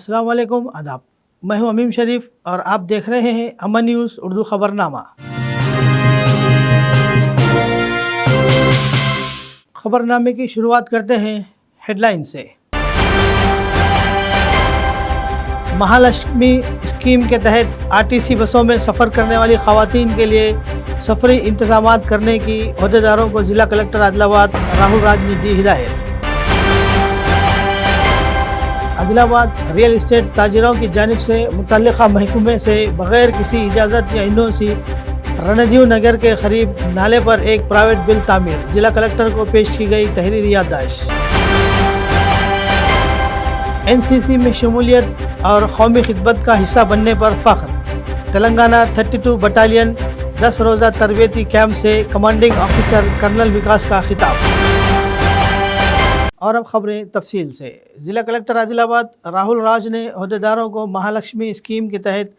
अस्सलाम वालेकुम आदाब। मैं हूं अमीम शरीफ और आप देख रहे हैं अमन न्यूज़ उर्दू खबरनामा। खबरनामे की शुरुआत करते हैं हेडलाइन से। महालक्ष्मी स्कीम के तहत आरटीसी बसों में सफ़र करने वाली ख़वातीन के लिए सफरी इंतज़ामात करने की अहदेदारों को ज़िला कलेक्टर आदिलाबाद राहुल राज ने दी हिदायत। आदिलाबाद रियल इस्टेट ताजिरों की जानिब से मुतल्लिक़ा महकमे से बग़ैर किसी इजाज़त या एनओसी रणजीव नगर के करीब नाले पर एक प्राइवेट बिल तामीर, जिला कलेक्टर को पेश की गई तहरीरी याददाश्त। एनसीसी में शमूलियत और कौमी खिदमत का हिस्सा बनने पर फ़ख्र। तेलंगाना 32 बटालियन 10 रोज़ा तरबियती कैंप से कमांडिंग ऑफिसर कर्नल विकास का खिताब। और अब खबरें तफसील से। ज़िला कलेक्टर आदिलाबाद राहुल राज ने अहदेदारों को महालक्ष्मी स्कीम के तहत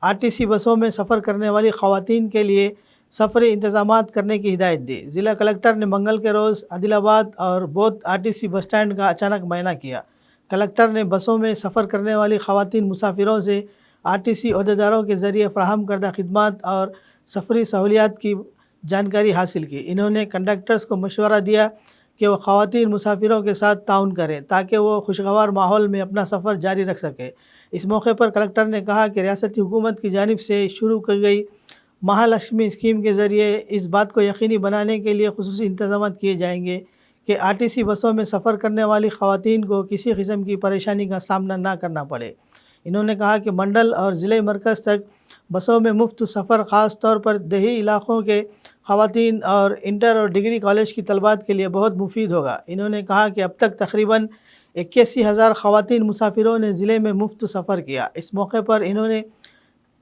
आरटीसी बसों में सफ़र करने वाली ख़वातीन के लिए सफरी इंतज़ामात करने की हिदायत दी। ज़िला कलेक्टर ने मंगल के रोज़ आदिलाबाद और बोध आरटीसी बस स्टैंड का अचानक मुआयना किया। कलेक्टर ने बसों में सफ़र करने वाली ख़वातीन मुसाफिरों से आरटीसी अहदेदारों के ज़रिए फ़राहम करदा खिदमात और सफरी सहूलियात की जानकारी हासिल की। इन्होंने कंडक्टर्स को मशवरा दिया कि वो ख़वातीन मुसाफिरों के साथ ताउन करें ताकि वो खुशगवार माहौल में अपना सफ़र जारी रख सके। इस मौके पर कलेक्टर ने कहा कि रियासती हुकूमत की जानिब से शुरू की गई महालक्ष्मी स्कीम के ज़रिए इस बात को यकीनी बनाने के लिए खुसूसी इंतज़ाम किए जाएंगे कि आरटीसी बसों में सफ़र करने वाली ख़वातीन को किसी किस्म की परेशानी का सामना ना करना पड़े। इन्होंने कहा कि मंडल और ज़िले मरकज़ तक बसों में मुफ्त सफ़र ख़ास तौर पर देही इलाक़ों के ख़वातीन और इंटर और डिग्री कॉलेज की तलबात के लिए बहुत मुफीद होगा। इन्होंने कहा कि अब तक तकरीबन 81,000 ख़वातीन मुसाफिरों ने ज़िले में मुफ्त सफ़र किया। इस मौके पर इन्होंने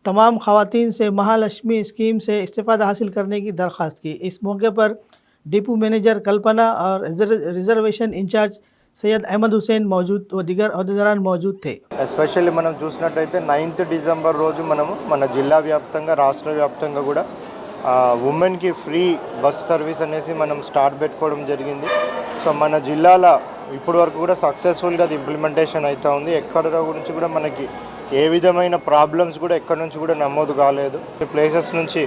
तमाम ख़वातीन से महालक्ष्मी स्कीम से इस्तिफ़ादा हासिल करने की दरख्वास्त की। इस मौके पर डिपो मैनेजर कल्पना और रिजर्वेशन इंचार्ज सैयद अहमद हुसैन मौजूद व दिगर अहदेदारान मौजूद थे। ఎస్పెషల్లీ మనం చూసినట్టయితే 9th డిసెంబర్ రోజు మనము మన జిల్లా వ్యాప్తంగా రాష్ట్ర వ్యాప్తంగా కూడా ఉమెన్కి ఫ్రీ బస్ సర్వీస్ అనేసి మనం స్టార్ట్ పెట్టుకోవడం జరిగింది. సో మన జిల్లాలో ఇప్పటి వరకు కూడా సక్సెస్ఫుల్గా అది ఇంప్లిమెంటేషన్ అవుతూ ఉంది. ఎక్కడ గురించి కూడా మనకి ఏ విధమైన ప్రాబ్లమ్స్ కూడా ఎక్కడి నుంచి కూడా నమోదు కాలేదు. ప్లేసెస్ నుంచి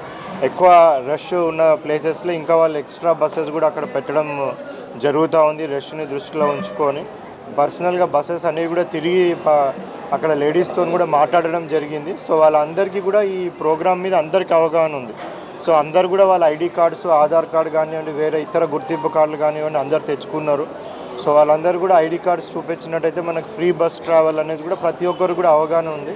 ఎక్కువ రష్ ఉన్న ప్లేసెస్లో ఇంకా వాళ్ళు ఎక్స్ట్రా బస్సెస్ కూడా అక్కడ పెట్టడం జరుగుతూ ఉంది. రష్ని దృష్టిలో ఉంచుకొని పర్సనల్గా బస్సెస్ అనేవి కూడా తిరిగి అక్కడ లేడీస్తో కూడా మాట్లాడడం జరిగింది. సో వాళ్ళందరికీ కూడా ఈ ప్రోగ్రామ్ మీద అందరికీ అవగాహన ఉంది. సో అందరు కూడా వాళ్ళ ఐడి కార్డ్స్, ఆధార్ కార్డు కానివ్వండి, వేరే ఇతర గుర్తింపు కార్డులు కానివ్వండి అందరు తెచ్చుకున్నారు. సో వాళ్ళందరూ కూడా ఐడి కార్డ్స్ చూపించినట్టయితే మనకు ఫ్రీ బస్ ట్రావెల్ అనేది కూడా ప్రతి ఒక్కరు కూడా అవగాహన ఉంది.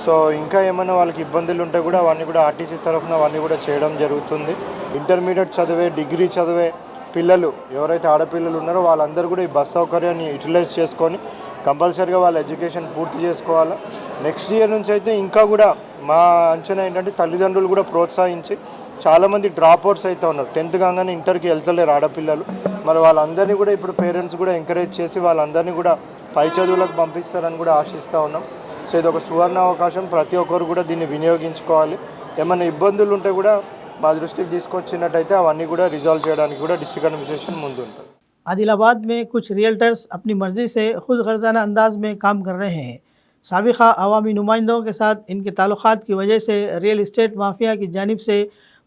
సో ఇంకా ఏమైనా వాళ్ళకి ఇబ్బందులు ఉంటే కూడా అవన్నీ కూడా ఆర్టీసీ తరఫున అవన్నీ కూడా చేయడం జరుగుతుంది. ఇంటర్మీడియట్ చదివే, డిగ్రీ చదివే పిల్లలు ఎవరైతే ఆడపిల్లలు ఉన్నారో వాళ్ళందరూ కూడా ఈ బస్ సౌకర్యాన్ని యూటిలైజ్ చేసుకొని కంపల్సరీగా వాళ్ళ ఎడ్యుకేషన్ పూర్తి చేసుకోవాలి. నెక్స్ట్ ఇయర్ నుంచి అయితే ఇంకా కూడా మా అంచనా ఏంటంటే తల్లిదండ్రులు కూడా ప్రోత్సహించి చాలామంది డ్రాప్అవుట్స్ అయితే ఉన్నారు. 10th కాగానే ఇంటర్కి వెళ్తలేరు ఆడపిల్లలు. మరి వాళ్ళందరినీ కూడా ఇప్పుడు పేరెంట్స్ కూడా ఎంకరేజ్ చేసి వాళ్ళందరినీ కూడా పై చదువులకు పంపిస్తారని కూడా ఆశిస్తూ ఉన్నాం. సో ఇది ఒక సువర్ణ అవకాశం, ప్రతి ఒక్కరు కూడా దీన్ని వినియోగించుకోవాలి. ఏమైనా ఇబ్బందులు ఉంటే కూడా మా దృష్టికి తీసుకొచ్చినట్టయితే అవన్నీ కూడా రిజాల్వ్ చేయడానికి కూడా డిస్ట్రిక్ట్ అడ్మినిస్ట్రేషన్ ముందు ఉంటుంది. आदिलाबाद में कुछ रियल्टर्स अपनी मर्ज़ी से खुद गर्जाना अंदाज में काम कर रहे हैं। साबिक़ा अवामी नुमाइंदों के साथ इनके ताल्लुक़ात की वजह से रियल इस्टेट माफिया की जानिब से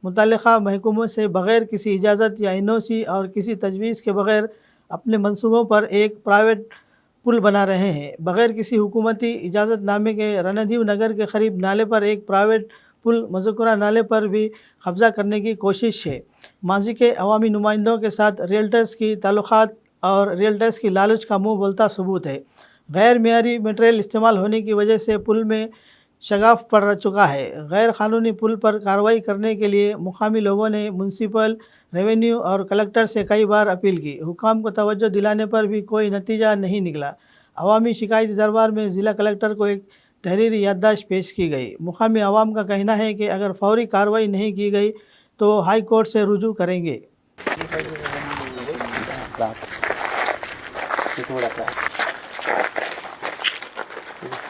मुतल्लिक़ा महकमों से बग़ैर किसी इजाज़त या एनओसी और किसी तजवीज़ के बग़ैर अपने मंसूबों पर एक प्राइवेट पुल बना रहे हैं। बग़ैर किसी हुकूमती इजाज़तनामे के रणजीव नगर के करीब नाले पर एक प्राइवेट पुल मज़कूरा नाले पर भी कब्ज़ा करने की कोशिश है। माजी के अवामी नुमाइंदों के साथ रियल्टर्स की ताल्लुक़ात और रियल्टर्स की लालच का मुँह बोलता सबूत है। गैर मेयारी मटेरियल इस्तेमाल होने की वजह से पुल में शगाफ पड़ चुका है। गैर क़ानूनी पुल पर कार्रवाई करने के लिए मुकामी लोगों ने म्यूनसिपल, रेवेन्यू और कलेक्टर से कई बार अपील की। हुकाम को तवज्जो दिलाने पर भी कोई नतीजा नहीं निकला। अवामी शिकायती दरबार में ज़िला कलेक्टर को एक तहरीरी याददाश्त पेश की गई। मुकामी आवाम का कहना है कि अगर फौरी कार्रवाई नहीं की गई तो हाई कोर्ट से रुजू करेंगे।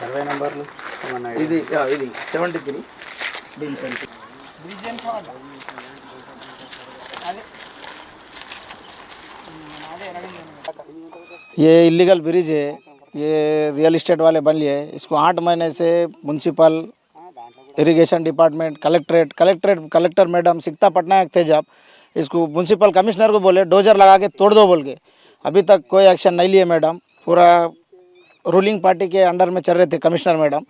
సర్వే నెంబర్లు ఇది 73 ये इलीगल ब्रिज है ये रियल इस्टेट वाले बन लिए। इसको 8 महीने से municipal, irrigation department, collector madam सिकता पटनायक थे जब, इसको म्यूनसिपल कमिश्नर को बोले डोजर लगा के तोड़ दो बोल के, अभी तक कोई एक्शन नहीं लिए मैडम। पूरा रूलिंग पार्टी के अंडर में चल रहे थे कमिश्नर मैडम,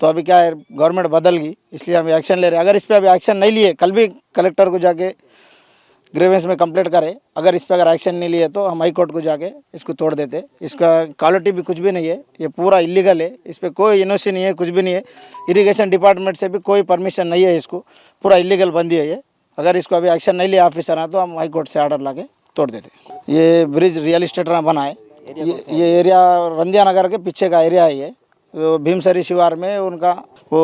तो अभी क्या है गवर्नमेंट बदल गई, इसलिए हम एक्शन ले रहे हैं। अगर इस पर अभी एक्शन नहीं लिए, कल भी कलेक्टर को जाके ग्रीवेंस में कंप्लेंट करें, अगर इस पर अगर एक्शन नहीं लिए तो हम हाई कोर्ट को जाके इसको तोड़ देते। इसका क्वालिटी भी कुछ भी नहीं है, ये पूरा इलीगल है, इस पर कोई एनओसी नहीं है, कुछ भी नहीं है। इरिगेशन डिपार्टमेंट से भी कोई परमिशन नहीं है, इसको पूरा इलीगल बंदी है ये। अगर इसको अभी एक्शन नहीं लिया ऑफिसर हैं तो हम हाई कोर्ट से ऑर्डर ला के तोड़ देते। ये ब्रिज रियल इस्टेट में बना है, ये एरिया रंधिया नगर के पीछे का एरिया है ये, भीमसरी शिवार में उनका वो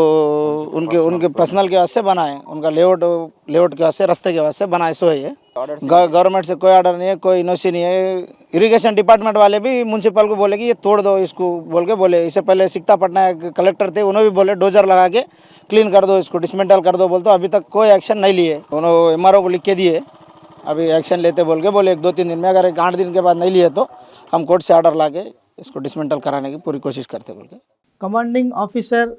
उनके पर्सनल के वास्ते बना है, उनका लेआउट के वास्ते, रास्ते के वास्ते बना है। सो है ये गवर्नमेंट से कोई ऑर्डर नहीं है, कोई एनओसी नहीं है। इरिगेशन डिपार्टमेंट वाले भी म्यूनसिपल को बोले कि ये तोड़ दो इसको बोल के बोले। इससे पहले सिकता पटनायक कलेक्टर थे, उन्होंने भी बोले डोजर लगा के क्लीन कर दो इसको, डिसमेंटल कर दो बोल, तो अभी तक कोई एक्शन नहीं लिए। उन्होंने MRO को लिख के दिए, अभी एक्शन लेते बोल के बोले 1-2-3 दिन में, अगर 8 दिन के बाद नहीं लिए तो हम कोर्ट से ऑर्डर ला के इसको डिसमेंटल कराने की पूरी कोशिश करते बोल के। कमांडिंग ऑफिसर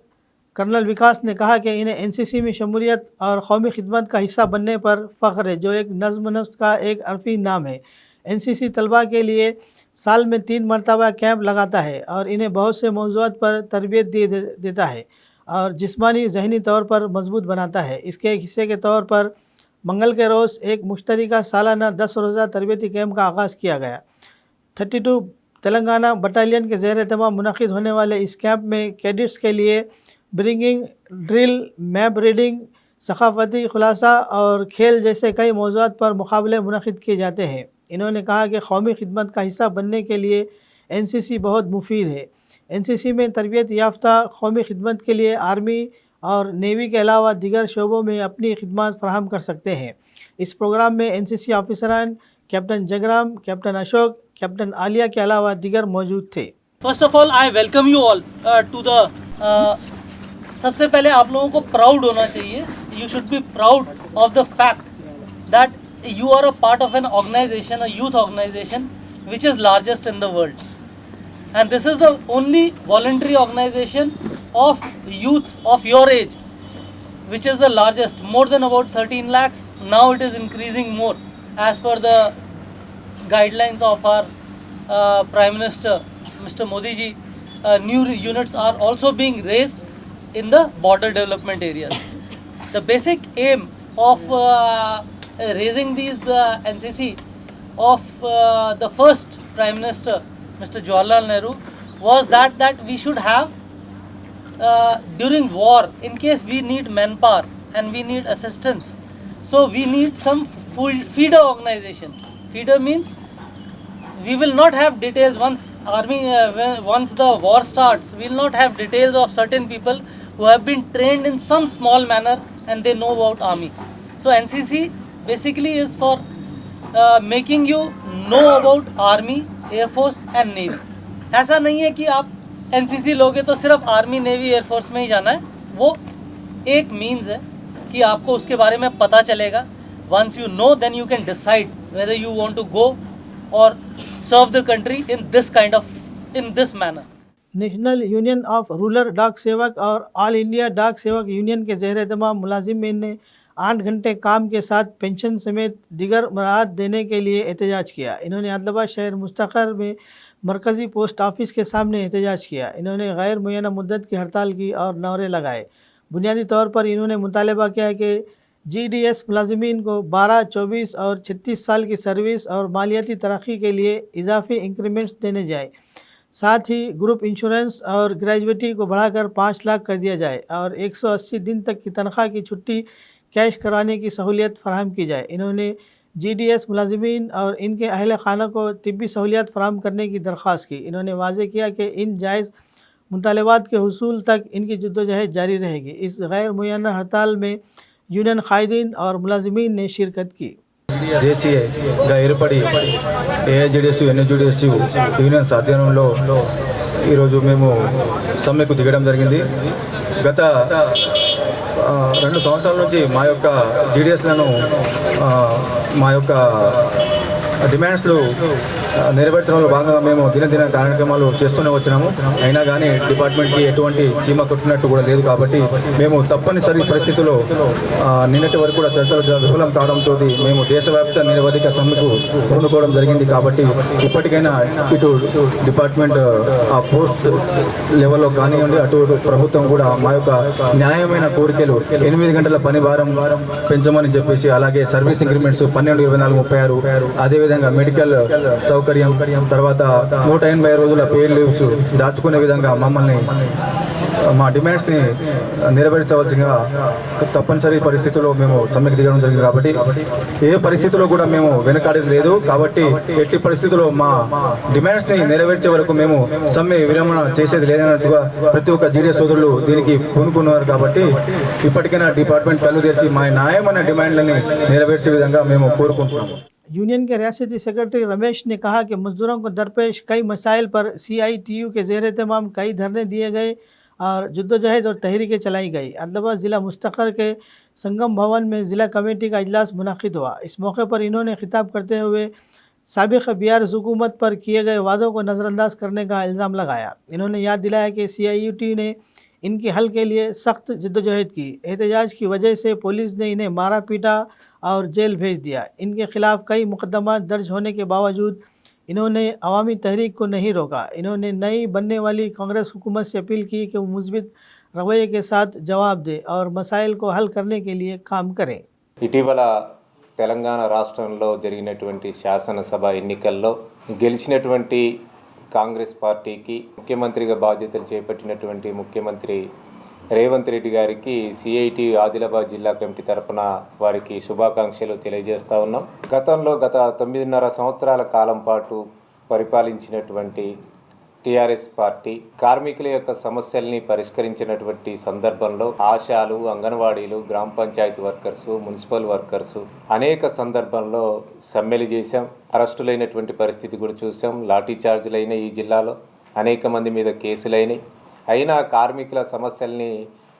कर्नल विकास ने कहा कि इन्हें एनसीसी में शमूलियत और कौमी खिदमत का हिस्सा बनने पर फ़ख्र है, जो एक नज़्म नफ्स का एक अरफी नाम है। एनसीसी तलबा के लिए साल में 3 मरतबा कैंप लगाता है और इन्हें बहुत से मौज़ूआत पर तरबियत देता है और जिस्मानी ज़हनी तौर पर मजबूत बनाता है। इसके एक हिस्से के तौर पर मंगल के रोज़ एक मुश्तरका सालाना 10 रोज़ा तरबियती कैंप का आगाज़ किया गया। 32 तेलंगाना बटालियन के ज़ेर एहतमाम मुनक़िद होने वाले इस कैंप में कैडेट्स के लिए ब्रिंगिंग, ड्रिल, मैप रीडिंग, सकाफ़ती खुलासा और खेल जैसे कई मौज़ूआत पर मुकाबले मुनक़िद किए जाते हैं। इन्होंने कहा कि कौमी खिदमत का हिस्सा बनने के लिए एनसीसी बहुत मुफीद है। एनसीसी में तरबियत याफ्ता कौमी खिदमत के लिए आर्मी और नेवी के अलावा दीगर शोबों में अपनी खिदमत फराहम कर सकते हैं। इस प्रोग्राम में एनसीसी ऑफिसरान captain Jagram, captain Ashok, captain Aaliya के अलावा दीगर मौजूद थे। First of all I welcome you all to the सबसे पहले आप लोगों को प्राउड होना चाहिए, you should be proud of the fact that you are a part of an organization, a youth organization which is largest in the world, and this is the only voluntary organization of youth of your age which is the largest, more than about 13 lakhs. Now it is increasing more as per the guidelines of our Prime Minister Mr. Modi ji. New units are also being raised in the border development areas. The basic aim of raising these NCC of the first Prime Minister Mr. Jawaharlal Nehru was that we should have during war, in case we need manpower and we need assistance, so we need some feeder organization. Feeder means we will not have details once the war starts, we will not have details of certain people who have been trained in some small manner and they know about army. So NCC basically is for making you know about army, air force and navy. ऐसा नहीं है कि आप NCC लोगे तो सिर्फ army, navy, air force में ही जाना है, वो एक मीन्स है कि आपको उसके बारे में पता चलेगा. Once you know then you can decide whether you want to go और serve the country in this manner. National union of rural Dak Sevak और ऑल इंडिया डाक सेवक यूनियन के ज़ेर एहतमाम मुलाजिमीन ने 8 घंटे काम के साथ पेंशन समेत दीगर मराहत देने के लिए एहतजाज किया. इन्होंने आदिलाबाद शहर मुस्तक़र में मरकज़ी पोस्ट ऑफिस के सामने एहतजाज किया. इन्होंने गैर मुय्यना मुद्दत की हड़ताल की और नारे लगाए. बुनियादी तौर पर इन्होंने मुतालबा किया कि GDS मुलाजिमीन को 12, 24 और 36 साल की सर्विस और मालियाती तरक्की के लिए इजाफी इंक्रीमेंट्स देने जाए. साथ ही ग्रुप इंश्योरेंस और ग्रेजुएटी को बढ़ाकर 5 लाख कर दिया जाए और 180 दिन तक की तनख्वाह की छुट्टी कैश कराने की सहूलियत फराहम की जाए. इन्होंने GDS मुलाजिमीन और इनके अहल खाना को तिब्बी सहूलियत फराहम करने की दरख्वास्त की. इन्होंने वाज़ेह किया कि इन जायज़ मुतालबात के हुसूल तक इनकी जद्दोजहद जारी रहेगी. इस गैर मुय्यना हड़ताल में यूनियन कायदीन और मुलाजिमीन ने शिरकत की. జేసీగా ఏర్పడి AIJDS NJDS యూనియన్ ఆధ్వర్యంలో ఈరోజు మేము సమ్మెకు దిగడం జరిగింది. గత 2 సంవత్సరాల నుంచి మా యొక్క GDSలను మా యొక్క డిమాండ్స్లు నెరవేర్చడంలో భాగంగా మేము దినదిన కార్యక్రమాలు చేస్తూనే వచ్చినాము. అయినా కానీ డిపార్ట్మెంట్కి ఎటువంటి చీమ కొట్టినట్టు కూడా లేదు. కాబట్టి మేము తప్పనిసరి పరిస్థితుల్లో నిన్నటి వరకు కూడా చర్చలు విఫలం కావడంతో మేము దేశవ్యాప్త నిరవధిక సమ్మెకు పూనుకోవడం జరిగింది. కాబట్టి ఇప్పటికైనా ఇటు డిపార్ట్మెంట్ ఆ పోస్ట్ లెవెల్లో కానివ్వండి, అటు ప్రభుత్వం కూడా మా యొక్క న్యాయమైన కోరికలు 8 గంటల పని భారం పెంచమని చెప్పేసి, అలాగే సర్వీస్ ఇంక్రిమెంట్స్ 12, 24, 36, అదేవిధంగా మెడికల్ సౌకర్యం, తర్వాత 180 రోజుల పెయిడ్ లీవ్స్ దాచుకునే విధంగా మమ్మల్ని మా డిమాండ్స్ని నెరవేర్చవలసిందిగా తప్పనిసరి పరిస్థితుల్లో మేము సమ్మెకు దిగడం జరిగింది. కాబట్టి ఏ పరిస్థితుల్లో కూడా మేము వెనకాడేది లేదు. కాబట్టి ఎట్టి పరిస్థితుల్లో మా డిమాండ్స్ని నెరవేర్చే వరకు మేము సమ్మె విరమణ చేసేది లేదన్నట్టుగా ప్రతి ఒక్క జీడీఎస్ సోదరులు దీనికి పూనుకున్నారు. కాబట్టి ఇప్పటికైనా డిపార్ట్మెంట్ కళ్ళు తెరిచి మా న్యాయమైన డిమాండ్లని నెరవేర్చే విధంగా మేము కోరుకుంటున్నాము. यूनियन के रियासती सेक्रेटरी रमेश ने कहा कि मजदूरों को दरपेश कई मसाइल पर CITU के ज़ेर एहतमाम कई धरने दिए गए और जद्दोजहद और तहरीकें चलाई गई। आदिलाबाद ज़िला मुस्तक़र के संगम भवन में ज़िला कमेटी का इजलास मुनक़िद हुआ। इस मौके पर इन्होंने खिताब करते हुए साबिक़ BRS हुकूमत पर किए गए वादों को नज़रअंदाज करने का इल्ज़ाम लगाया। इन्होंने याद दिलाया कि CITU ने इनके हल के लिए सख्त जद्दोजहद की। एहतजाज की वजह से पुलिस ने इन्हें मारा पीटा और जेल भेज दिया। इनके खिलाफ कई मुकदमा दर्ज होने के बावजूद इन्होंने अवामी तहरीक को नहीं रोका। इन्होंने नई बनने वाली कांग्रेस हुकूमत से अपील की कि वो मुस्बित रवैये के साथ जवाब दे और मसाइल को हल करने के लिए काम करें। ఇటీవల తెలంగాణ రాష్ట్రంలో జరిగినటువంటి శాసనసభ ఎన్నికల్లో గెలిచినటువంటి కాంగ్రెస్ పార్టీకి ముఖ్యమంత్రిగా బాధ్యతలు చేపట్టినటువంటి ముఖ్యమంత్రి రేవంత్ రెడ్డి గారికి CITU ఆదిలాబాద్ జిల్లా కమిటీ తరపున వారికి శుభాకాంక్షలు తెలియజేస్తా ఉన్నాం. గత 9.5 సంవత్సరాల కాలం పాటు పరిపాలించినటువంటి టీఆర్ఎస్ పార్టీ కార్మికుల యొక్క సమస్యల్ని పరిష్కరించినటువంటి సందర్భంలో ఆశాలు, అంగన్వాడీలు, గ్రామ పంచాయతీ వర్కర్సు, మున్సిపల్ వర్కర్సు అనేక సందర్భంలో సమ్మెలు చేశాం. అరెస్టులైనటువంటి పరిస్థితి కూడా చూసాం. లాఠీ చార్జీలైన ఈ జిల్లాలో అనేక మంది మీద కేసులైనవి. అయినా కార్మికుల సమస్యల్ని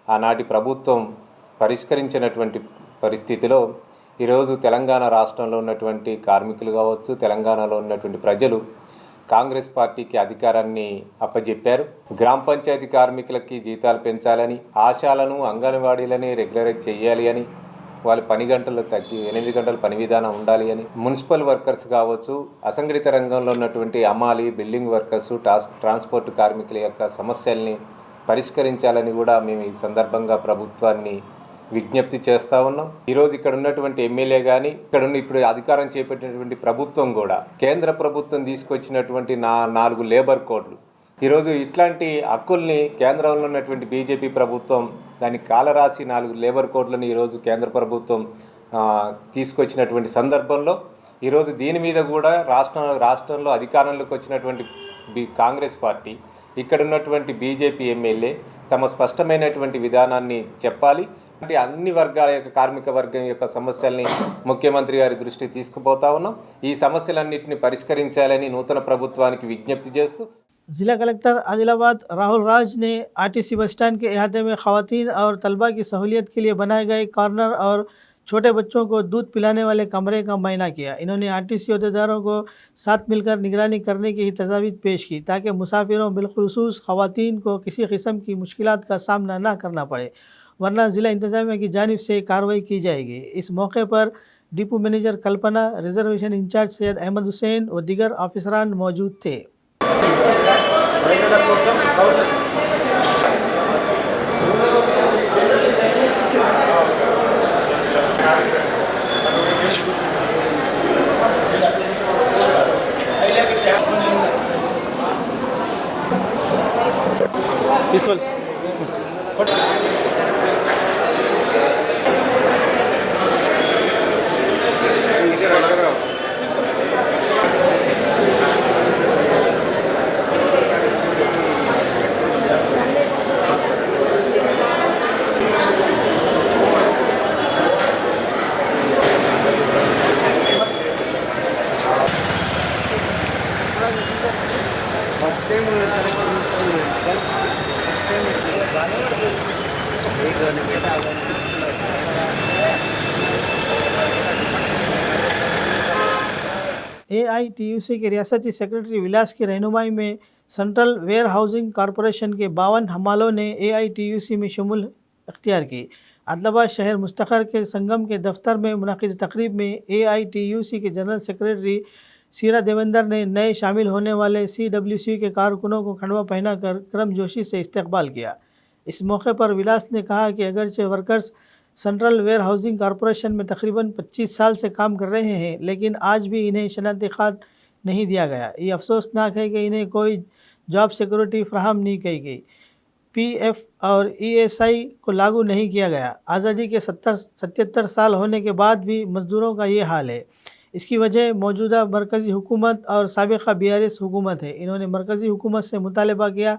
ఆనాటి ప్రభుత్వం పరిష్కరించినటువంటి పరిస్థితిలో ఈరోజు తెలంగాణ రాష్ట్రంలో ఉన్నటువంటి కార్మికులు కావచ్చు, తెలంగాణలో ఉన్నటువంటి ప్రజలు కాంగ్రెస్ పార్టీకి అధికారాన్ని అప్పజెప్పారు. గ్రామ పంచాయతీ కార్మికులకి జీతాలు పెంచాలని, ఆశాలను, అంగన్వాడీలని రెగ్యులరైజ్ చేయాలి అని, వాళ్ళ పని గంటలు తగ్గి 8 గంటల పని విధానం ఉండాలి అని, మున్సిపల్ వర్కర్స్ కావచ్చు, అసంఘటిత రంగంలో ఉన్నటువంటి అమాలి, బిల్డింగ్ వర్కర్సు, ట్రాన్స్పోర్ట్ కార్మికుల యొక్క సమస్యల్ని పరిష్కరించాలని కూడా మేము ఈ సందర్భంగా ప్రభుత్వాన్ని విజ్ఞప్తి చేస్తూ ఉన్నాం. ఈరోజు ఇక్కడ ఉన్నటువంటి ఎమ్మెల్యే కానీ, ఇప్పుడు అధికారం చేపట్టినటువంటి ప్రభుత్వం కూడా కేంద్ర ప్రభుత్వం తీసుకొచ్చినటువంటి 4 లేబర్ కోడ్లు, ఈరోజు ఇట్లాంటి హక్కుల్ని కేంద్రంలో ఉన్నటువంటి బీజేపీ ప్రభుత్వం దానికి కాలరాసి 4 లేబర్ కోడ్లను ఈరోజు కేంద్ర ప్రభుత్వం తీసుకొచ్చినటువంటి సందర్భంలో ఈరోజు దీని మీద కూడా రాష్ట్రంలో అధికారంలోకి వచ్చినటువంటి కాంగ్రెస్ పార్టీ, ఇక్కడ ఉన్నటువంటి బీజేపీ ఎమ్మెల్యే తమ స్పష్టమైనటువంటి విధానాన్ని చెప్పాలి. అంటే అన్ని వర్గాల యొక్క కార్మిక వర్గం యొక్క సమస్యల్ని ముఖ్యమంత్రి గారి దృష్టికి తీసుకుపోతా ఉన్నాం. ఈ సమస్యలన్నింటినీ పరిష్కరించాలని నూతన ప్రభుత్వానికి విజ్ఞప్తి చేస్తూ जिला कलेक्टर आदिलाबाद राहुल राज ने RTC बस स्टैंड के अहाते में ख़वातीन और तलबा की सहूलियत के लिए बनाए गए कॉर्नर और छोटे बच्चों को दूध पिलाने वाले कमरे का मुआयना किया। इन्होंने RTC अहदेदारों को साथ मिलकर निगरानी करने की तजावीज़ पेश की ताकि मुसाफिरों बिलखुसूस ख़वातीन को किसी किस्म की मुश्किलात का सामना न करना पड़े, वरना ज़िला इंतज़ामिया की जानिब से कार्रवाई की जाएगी। इस मौके पर डिपो मैनेजर कल्पना, रिजर्वेशन इंचार्ज सैयद अहमद हुसैन व दीगर ऑफिसरान मौजूद थे। AITUC के रियासती सेक्रेटरी विलास की रहनुमाई में सेंट्रल वेयर हाउसिंग कॉरपोरेशन के 52 हमालों ने AITUC में शमूल अख्तियार की। आदिलाबाद शहर मुस्तखर के संगम के दफ्तर में मुनक़िद तकरीब में AITUC के जनरल सेक्रेटरी सीरा देवेंद्र ने नए शामिल होने वाले CWC के कारकुनों को खंडवा पहनाकर गर्मजोशी से इस्तकबाल किया। इस मौके पर विलास ने कहा कि अगरचे workers central warehousing corporation में तकरीबन 25 साल से काम कर रहे हैं, लेकिन आज भी इन्हें शनाख्ती कार्ड नहीं दिया गया। ये अफसोसनाक है कि इन्हें कोई जॉब सिक्योरिटी फ्राहम नहीं की गई। PF और ESI को लागू नहीं किया गया। आज़ादी के 77 साल होने के बाद भी मज़दूरों का ये हाल है। इसकी वजह मौजूदा मरकज़ी हुकूमत और साबिक़ा BRS हुकूमत है। इन्होंने मरकज़ी हुकूमत से मुतालबा किया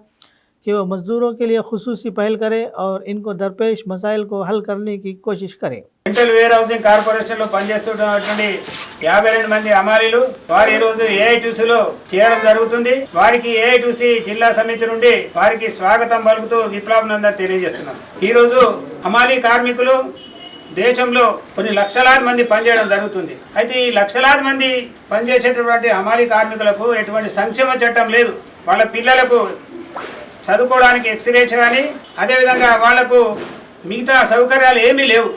कि वो मज़दूरों के लिए खुसूसी पहल करे और इनको दरपेश मसाइल को हल करने की कोशिश करें। సెంట్రల్ వేర్ హౌసింగ్ కార్పొరేషన్లో పనిచేస్తున్నటువంటి 52 మంది అమాలీలు వారు ఈ రోజు ఏఐటీసీలో చేరడం జరుగుతుంది. వారికి ఏఐటీసీ జిల్లా సమితి నుండి వారికి స్వాగతం పలుకుతూ విప్లవాభినందనలు తెలియజేస్తున్నాం. ఈ రోజు అమాలీ కార్మికులు దేశంలో కొన్ని లక్షలాది మంది పనిచేయడం జరుగుతుంది. అయితే ఈ లక్షలాది మంది పనిచేసేటటువంటి అమాలీ కార్మికులకు ఎటువంటి సంక్షేమ చట్టం లేదు. వాళ్ళ పిల్లలకు చదువుకోవడానికి ఎక్స్రేస్ కానీ అదేవిధంగా వాళ్లకు మిగతా సౌకర్యాలు ఏమీ లేవు.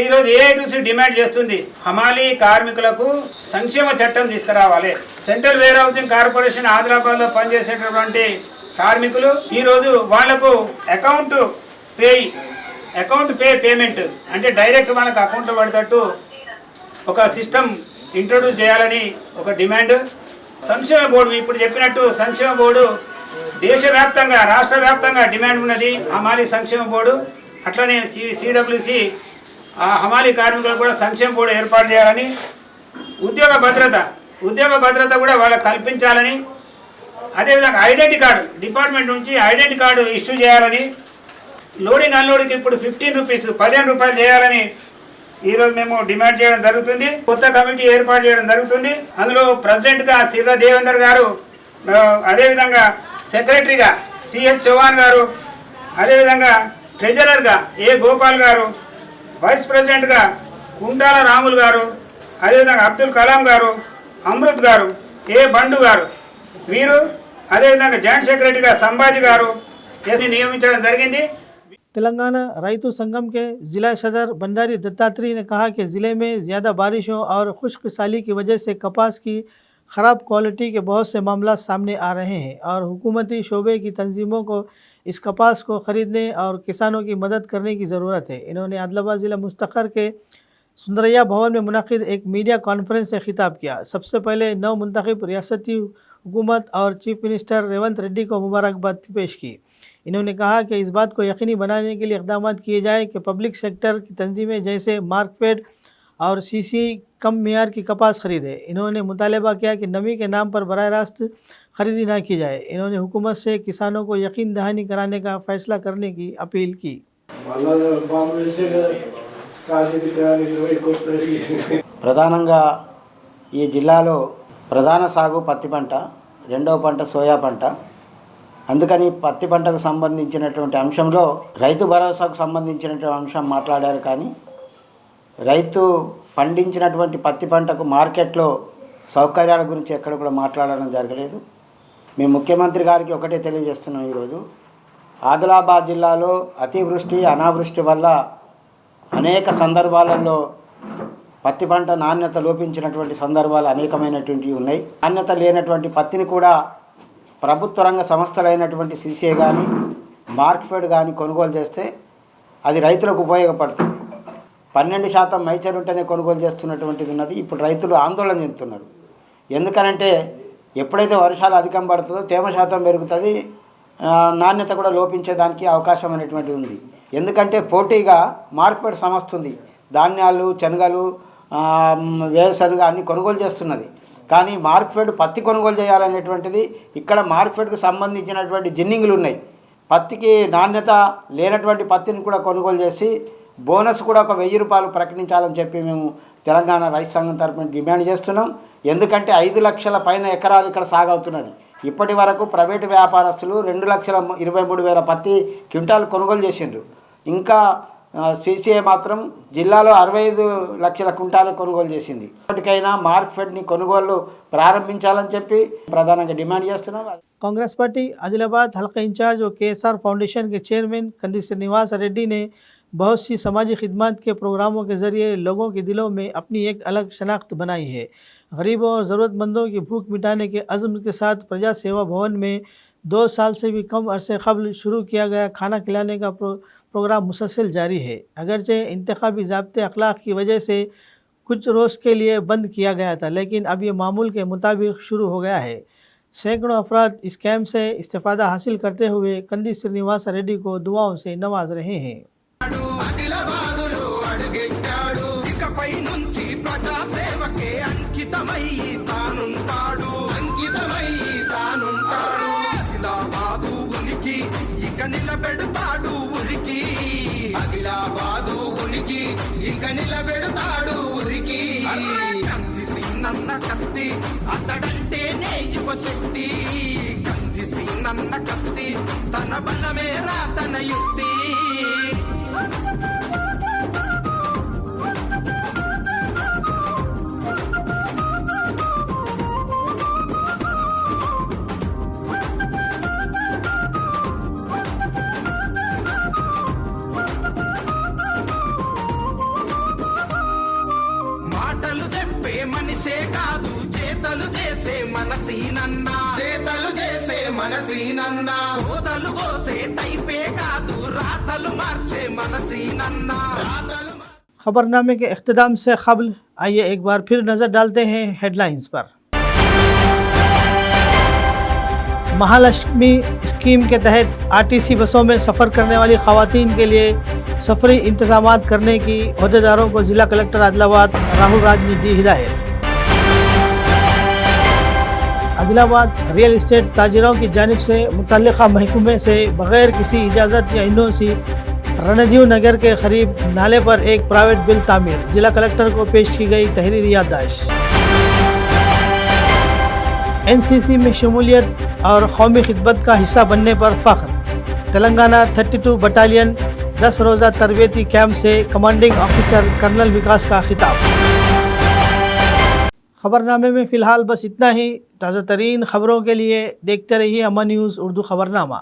ఈరోజు ఏఐటీసీ డిమాండ్ చేస్తుంది హమాలీ కార్మికులకు సంక్షేమ చట్టం తీసుకురావాలి. సెంట్రల్ వేర్ హౌసింగ్ కార్పొరేషన్ ఆదిలాబాద్లో పనిచేసేటటువంటి కార్మికులు ఈరోజు వాళ్లకు అకౌంట్ పే పేమెంట్ అంటే డైరెక్ట్ వాళ్ళకి అకౌంట్లో పడేటట్టు ఒక సిస్టమ్ ఇంట్రొడ్యూస్ చేయాలని ఒక డిమాండ్. సంక్షేమ బోర్డు ఇప్పుడు చెప్పినట్టు సంక్షేమ బోర్డు దేశవ్యాప్తంగా రాష్ట్ర వ్యాప్తంగా డిమాండ్ ఉన్నది హమాలీ సంక్షేమ బోర్డు. అట్లనే CWC హమాలీ కార్మికులకు కూడా సంక్షేమ బోర్డు ఏర్పాటు చేయాలని, ఉద్యోగ భద్రత కూడా వాళ్ళకి కల్పించాలని, అదేవిధంగా ఐడెంటిటీ కార్డు డిపార్ట్మెంట్ నుంచి ఐడెంటిటీ కార్డు ఇష్యూ చేయాలని, లోడింగ్ అన్లోడింగ్ ఇప్పుడు 15 రూపీస్ 15 రూపాయలు చేయాలని ఈరోజు మేము డిమాండ్ చేయడం జరుగుతుంది. కొత్త కమిటీ ఏర్పాటు చేయడం జరుగుతుంది. అందులో ప్రెసిడెంట్గా సిర్రా దేవేందర్ గారు, అదేవిధంగా సెక్రటరీగా CH చౌహాన్ గారు, అదేవిధంగా ట్రెజరర్గా A గోపాల్ గారు, వైస్ ప్రెసిడెంట్గా కుంటాల రాములు గారు, అదేవిధంగా అబ్దుల్ కలాం గారు, అమృత్ గారు, A బండు గారు, వీరు అదేవిధంగా జాయింట్ సెక్రటరీగా సంభాజీ గారు నియమించడం జరిగింది. तेलंगाना रईतु संगम के ज़िला सदर भंडारी दत्तात्रेय ने कहा कि ज़िले में ज़्यादा बारिशों और खुश्क साली की वजह से कपास की ख़राब क्वालिटी के बहुत से मामला सामने आ रहे हैं और हुकूमती शोबे की तंजीमों को इस कपास को ख़रीदने और किसानों की मदद करने की ज़रूरत है। इन्होंने आदिलाबाद ज़िला मुस्तखर के सुंदरैया भवन में मुनक़िद एक मीडिया कॉन्फ्रेंस से खिताब किया। सबसे पहले नव मुंतखब रियासती हुकूमत और चीफ मिनिस्टर रेवंत रेड्डी को मुबारकबाद पेश की। इन्होंने कहा कि इस बात को यकीनी बनाने के लिए इक़दाम किए जाए कि पब्लिक सेक्टर की तंजीमें जैसे मार्कफेड और CCI कम मियार की कपास खरीदे। इन्होंने मुतालबा किया कि नमी के नाम पर बराह रास्त खरीदी ना की जाए। इन्होंने हुकूमत से किसानों को यकीन दहानी कराने का फ़ैसला करने की अपील की। ప్రధానంగా ఈ జిల్లాలో ప్రధాన సాగు పత్తి పంట, రెండవ పంట సోయా పంట. అందుకని పత్తి పంటకు సంబంధించినటువంటి అంశంలో రైతు భరోసాకు సంబంధించినటువంటి అంశం మాట్లాడారు, కానీ రైతు పండించినటువంటి పత్తి పంటకు మార్కెట్లో సౌకర్యాల గురించి ఎక్కడ కూడా మాట్లాడడం జరగలేదు. మేము ముఖ్యమంత్రి గారికి ఒకటే తెలియజేస్తున్నాం. ఈరోజు ఆదిలాబాద్ జిల్లాలో అతివృష్టి అనావృష్టి వల్ల అనేక సందర్భాలలో పత్తి పంట నాణ్యత లోపించినటువంటి సందర్భాలు అనేకమైనటువంటివి ఉన్నాయి. నాణ్యత లేనటువంటి పత్తిని కూడా ప్రభుత్వ రంగ సంస్థలైనటువంటి CCI కానీ మార్క్ఫెడ్ కానీ కొనుగోలు చేస్తే అది రైతులకు ఉపయోగపడుతుంది. 12% మైచర్ ఉంటేనే కొనుగోలు చేస్తున్నటువంటిది ఉన్నది. ఇప్పుడు రైతులు ఆందోళన చెందుతున్నారు. ఎందుకనంటే ఎప్పుడైతే వర్షాలు అధికం పడుతుందో తేమ శాతం పెరుగుతుంది, నాణ్యత కూడా లోపించేదానికి అవకాశం అనేటువంటిది ఉంది. ఎందుకంటే పోటీగా మార్కెట్ సంస్థ ఉంది, ధాన్యాలు శనగలు వేరుశనగ అన్ని కొనుగోలు చేస్తున్నది. కానీ మార్కెట్ పత్తి కొనుగోలు చేయాలనేటువంటిది ఇక్కడ మార్కెట్కు సంబంధించినటువంటి జిన్నింగ్లు ఉన్నాయి. పత్తికి నాణ్యత లేనటువంటి పత్తిని కూడా కొనుగోలు చేసి బోనస్ కూడా ఒక 1000 రూపాయలు ప్రకటించాలని చెప్పి మేము తెలంగాణ రైతు సంఘం తరఫున డిమాండ్ చేస్తున్నాం. ఎందుకంటే 5 లక్షల పైన ఎకరాలు ఇక్కడ సాగవుతున్నది. ఇప్పటి వరకు ప్రైవేటు వ్యాపారస్తులు 2,23,000 పత్తి క్వింటాలు కొనుగోలు చేసిండ్రు. ఇంకా సిసిఐ మాత్రం జిల్లాలో 65 లక్షల కుంటాలు కొనుగోలు చేసింది. ఇప్పటికైనా మార్కెట్ని కొనుగోలు ప్రారంభించాలని చెప్పి ప్రధానంగా డిమాండ్ చేస్తున్నాం. कांग्रेस पार्टी आदिलाबाद हल्का इंचार्ज और KSR फाउंडेशन के चेयरमैन कंदी श्रीनिवास रेड्डी ने बहुत सी समाजी खिदमत के प्रोग्रामों के ज़रिए लोगों के दिलों में अपनी एक अलग शनाख्त बनाई है। गरीबों और ज़रूरतमंदों की भूख मिटाने के अज़्म के साथ प्रजा सेवा भवन में 2 साल से भी कम अरसे कबल शुरू किया गया खाना खिलाने का प्रोग्राम मुसलसल जारी है। अगरचे इंतखाबी ज़ाब्ते अखलाक की वजह से कुछ रोज़ के लिए बंद किया गया था, लेकिन अब ये मामूल के मुताबिक शुरू हो गया है। सैकड़ों अफराद इस कैम्प से इस्तेफ़ादा हासिल करते हुए कंदी श्रीनिवास रेड्डी को दुआओं से नवाज रहे हैं। నన్న కత్తి అతడంటేనే యువశక్తి కందిసి నన్న కత్తి తన బలమే రా తన యుక్తి మాటలు చెప్పే మనిషే కాదు చేతలు చేసే మనసీనన్నా చేతలు చేసే మనసీనన్నా కోతలు కోసే టైపే కాదు రాతలు మార్చే మనసీనన్నా రాతలు खबरनामे के इख्तिताम से क़ब्ल आइए एक बार फिर नज़र डालते हैं हेडलाइंस पर। महालक्ष्मी स्कीम के तहत आरटीसी बसों में सफ़र करने वाली ख़वातीन के लिए सफरी इंतज़ामात करने की अहदेदारों को ज़िला कलेक्टर आदिलाबाद राहुल राज ने दी हिदायत। आदिलाबाद रियल इस्टेट ताजिरों की जानिब से मुतल्लिक़ा महकमे से बग़ैर किसी इजाज़त या एनओसी रणजीव नगर के करीब नाले पर एक प्राइवेट बिल तामीर, जिला कलेक्टर को पेश की गई तहरीरी याददाश्त। NCC में शमूलियत और कौमी खिदमत का हिस्सा बनने पर फ़ख्र। तेलंगाना 32 बटालियन 10 रोज़ा तरबियती कैंप से कमांडिंग ऑफिसर कर्नल विकास का खिताब। खबरनामे में फ़िलहाल बस इतना ही। ताज़ा तरीन खबरों के लिए देखते रहिए अमन न्यूज़ उर्दू खबरनामा।